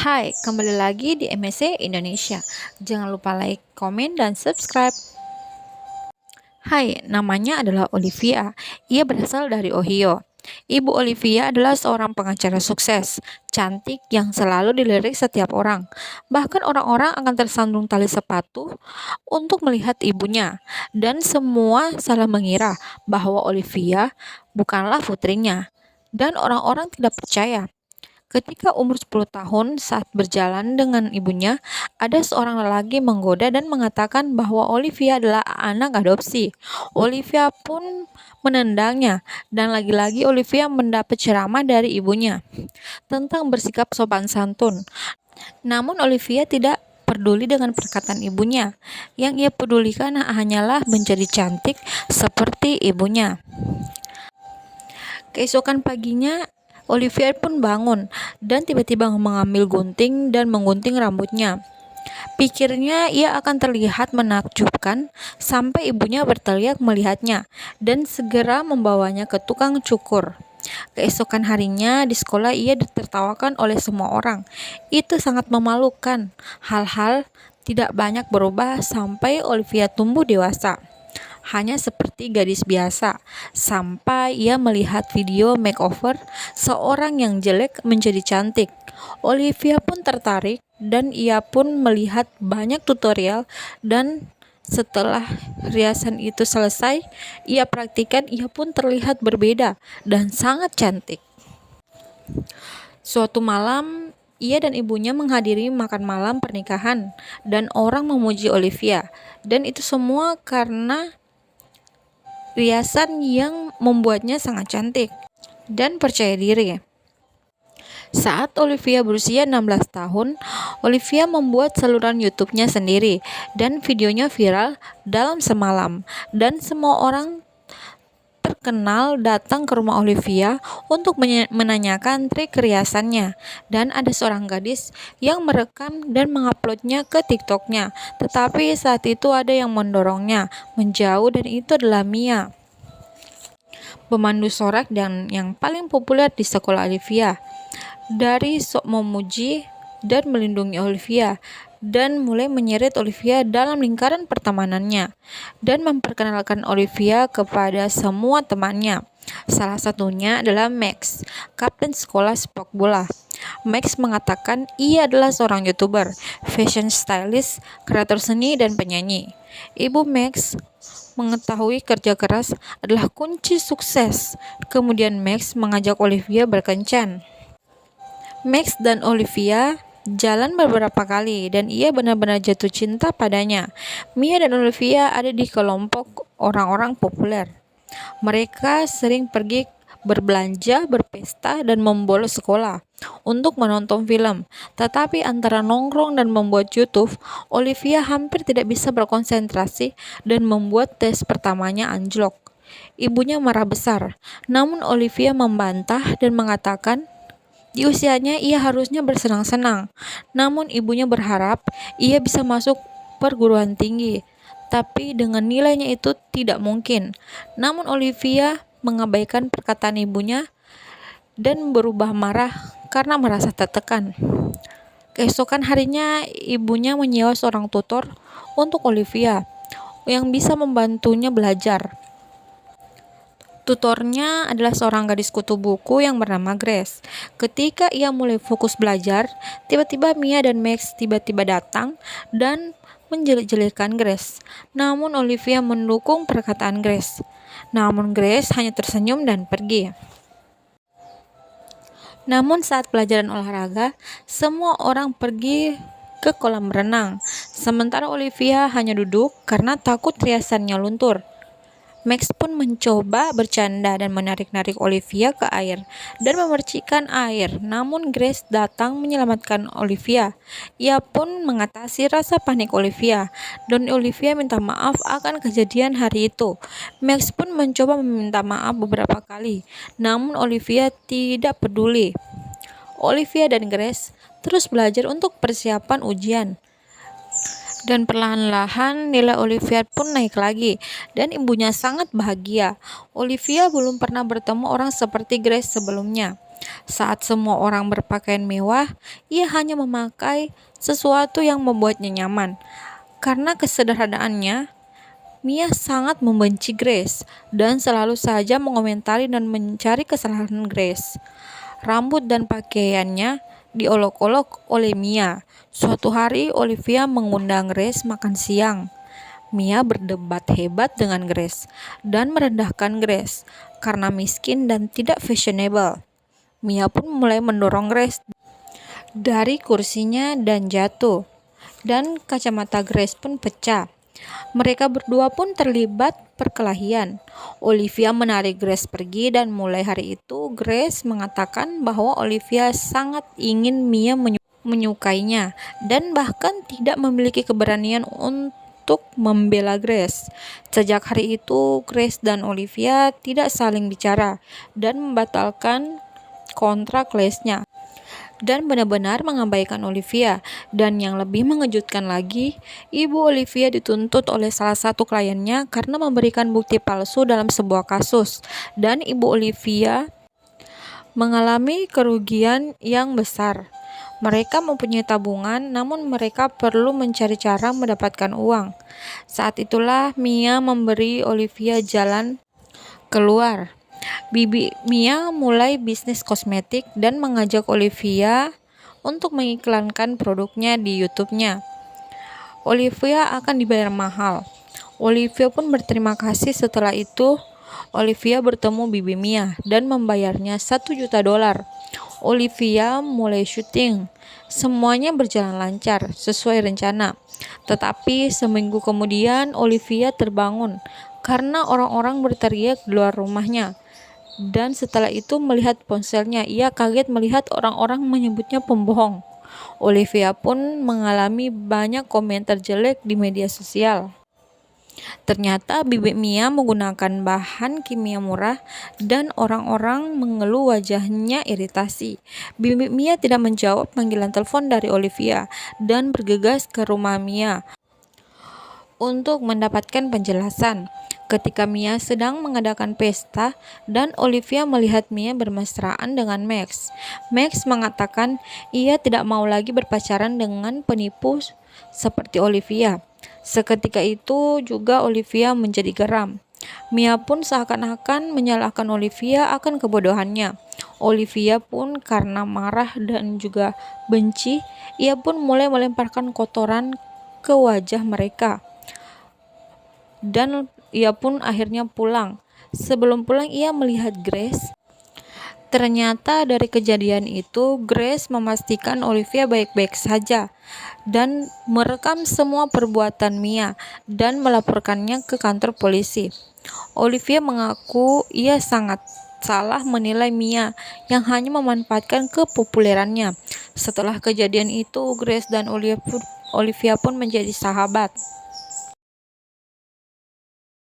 Hai, kembali lagi di MSC Indonesia. Jangan lupa like, komen, dan subscribe. Hai, namanya adalah Olivia. Ia berasal dari Ohio. Ibu Olivia adalah seorang pengacara sukses, cantik yang selalu dilirik setiap orang. Bahkan orang-orang akan tersandung tali sepatu untuk melihat ibunya. Dan semua salah mengira bahwa Olivia bukanlah putrinya. Dan orang-orang tidak percaya. Ketika umur 10 tahun saat berjalan dengan ibunya, ada seorang lelaki menggoda dan mengatakan bahwa Olivia adalah anak adopsi. Olivia pun menendangnya dan lagi-lagi Olivia mendapat ceramah dari ibunya tentang bersikap sopan santun. Namun Olivia tidak peduli dengan perkataan ibunya. Yang ia pedulikan hanyalah menjadi cantik seperti ibunya. Keesokan paginya, Olivia pun bangun dan tiba-tiba mengambil gunting dan menggunting rambutnya. Pikirnya ia akan terlihat menakjubkan sampai ibunya berteriak melihatnya dan segera membawanya ke tukang cukur. Keesokan harinya di sekolah ia ditertawakan oleh semua orang. Itu sangat memalukan. Hal-hal tidak banyak berubah sampai Olivia tumbuh dewasa. Hanya seperti gadis biasa, sampai ia melihat video makeover seorang yang jelek menjadi cantik. Olivia pun tertarik dan ia pun melihat banyak tutorial dan setelah riasan itu selesai, ia praktikkan, ia pun terlihat berbeda dan sangat cantik. Suatu malam, ia dan ibunya menghadiri makan malam pernikahan dan orang memuji Olivia. Dan itu semua karena riasan yang membuatnya sangat cantik dan percaya diri. Saat Olivia berusia 16 tahun, Olivia membuat saluran YouTube-nya sendiri dan videonya viral dalam semalam dan semua orang terkenal datang ke rumah Olivia untuk menanyakan trik riasannya dan ada seorang gadis yang merekam dan menguploadnya ke TikTok-nya. Tetapi saat itu ada yang mendorongnya menjauh dan itu adalah Mia, pemandu sorak dan yang paling populer di sekolah Olivia. Dari sok memuji dan melindungi Olivia dan mulai menyeret Olivia dalam lingkaran pertemanannya dan memperkenalkan Olivia kepada semua temannya. Salah satunya adalah Max, kapten sekolah sepak bola. Max mengatakan ia adalah seorang YouTuber, fashion stylist, kreator seni, dan penyanyi. Ibu Max mengetahui kerja keras adalah kunci sukses. Kemudian Max mengajak Olivia berkencan. Max dan Olivia jalan beberapa kali dan ia benar-benar jatuh cinta padanya. Mia dan Olivia ada di kelompok orang-orang populer. Mereka sering pergi berbelanja, berpesta, dan membolos sekolah untuk menonton film. Tetapi antara nongkrong dan membuat YouTube, Olivia hampir tidak bisa berkonsentrasi dan membuat tes pertamanya anjlok. Ibunya marah besar, namun Olivia membantah dan mengatakan di usianya ia harusnya bersenang-senang. Namun ibunya berharap ia bisa masuk perguruan tinggi. Tapi dengan nilainya itu tidak mungkin. Namun Olivia mengabaikan perkataan ibunya dan berubah marah karena merasa tertekan. Keesokan harinya ibunya menyewa seorang tutor untuk Olivia yang bisa membantunya belajar. Tutornya adalah seorang gadis kutu buku yang bernama Grace. Ketika ia mulai fokus belajar, tiba-tiba Mia dan Max tiba-tiba datang dan menjelek-jelekan Grace. Namun Olivia mendukung perkataan Grace. Namun Grace hanya tersenyum dan pergi. Namun saat pelajaran olahraga, semua orang pergi ke kolam renang. Sementara Olivia hanya duduk karena takut riasannya luntur. Max pun mencoba bercanda dan menarik-narik Olivia ke air dan memercikkan air. Namun Grace datang menyelamatkan Olivia. Ia pun mengatasi rasa panik Olivia dan Olivia minta maaf akan kejadian hari itu. Max pun mencoba meminta maaf beberapa kali, namun Olivia tidak peduli. Olivia dan Grace terus belajar untuk persiapan ujian. Dan perlahan-lahan nilai Olivia pun naik lagi dan ibunya sangat bahagia. Olivia belum pernah bertemu orang seperti Grace sebelumnya. Saat semua orang berpakaian mewah, ia hanya memakai sesuatu yang membuatnya nyaman. Karena kesederhanaannya, Mia sangat membenci Grace dan selalu saja mengomentari dan mencari kesalahan Grace. Rambut dan pakaiannya diolok-olok oleh Mia. Suatu hari Olivia mengundang Grace makan siang. Mia berdebat hebat dengan Grace dan merendahkan Grace karena miskin dan tidak fashionable. Mia pun mulai mendorong Grace dari kursinya dan jatuh, dan kacamata Grace pun pecah. Mereka berdua pun terlibat perkelahian. Olivia menarik Grace pergi dan mulai hari itu Grace mengatakan bahwa Olivia sangat ingin Mia menyukainya dan bahkan tidak memiliki keberanian untuk membela Grace. Sejak hari itu Grace dan Olivia tidak saling bicara dan membatalkan kontrak lesnya dan benar-benar mengabaikan Olivia. Dan yang lebih mengejutkan lagi, ibu Olivia dituntut oleh salah satu kliennya karena memberikan bukti palsu dalam sebuah kasus, dan ibu Olivia mengalami kerugian yang besar. Mereka mempunyai tabungan, namun mereka perlu mencari cara mendapatkan uang. Saat itulah Mia memberi Olivia jalan keluar. Bibi Mia mulai bisnis kosmetik dan mengajak Olivia untuk mengiklankan produknya di YouTube-nya. Olivia akan dibayar mahal. Olivia pun berterima kasih. Setelah itu, Olivia bertemu Bibi Mia dan membayarnya $1 juta. Olivia mulai syuting. Semuanya berjalan lancar sesuai rencana. Tetapi seminggu kemudian Olivia terbangun karena orang-orang berteriak di luar rumahnya. Dan setelah itu melihat ponselnya, ia kaget melihat orang-orang menyebutnya pembohong. Olivia pun mengalami banyak komentar jelek di media sosial. Ternyata Bibi Mia menggunakan bahan kimia murah dan orang-orang mengeluh wajahnya iritasi. Bibi Mia tidak menjawab panggilan telepon dari Olivia dan bergegas ke rumah Mia untuk mendapatkan penjelasan. Ketika Mia sedang mengadakan pesta dan Olivia melihat Mia bermesraan dengan Max. Max mengatakan ia tidak mau lagi berpacaran dengan penipu seperti Olivia. Seketika itu juga Olivia menjadi geram. Mia pun seakan-akan menyalahkan Olivia akan kebodohannya. Olivia pun karena marah dan juga benci, ia pun mulai melemparkan kotoran ke wajah mereka. Dan ia pun akhirnya pulang. Sebelum pulang ia melihat Grace. Ternyata dari kejadian itu Grace memastikan Olivia baik-baik saja dan merekam semua perbuatan Mia dan melaporkannya ke kantor polisi. Olivia mengaku ia sangat salah menilai Mia yang hanya memanfaatkan kepopulerannya. Setelah kejadian itu Grace dan Olivia pun menjadi sahabat.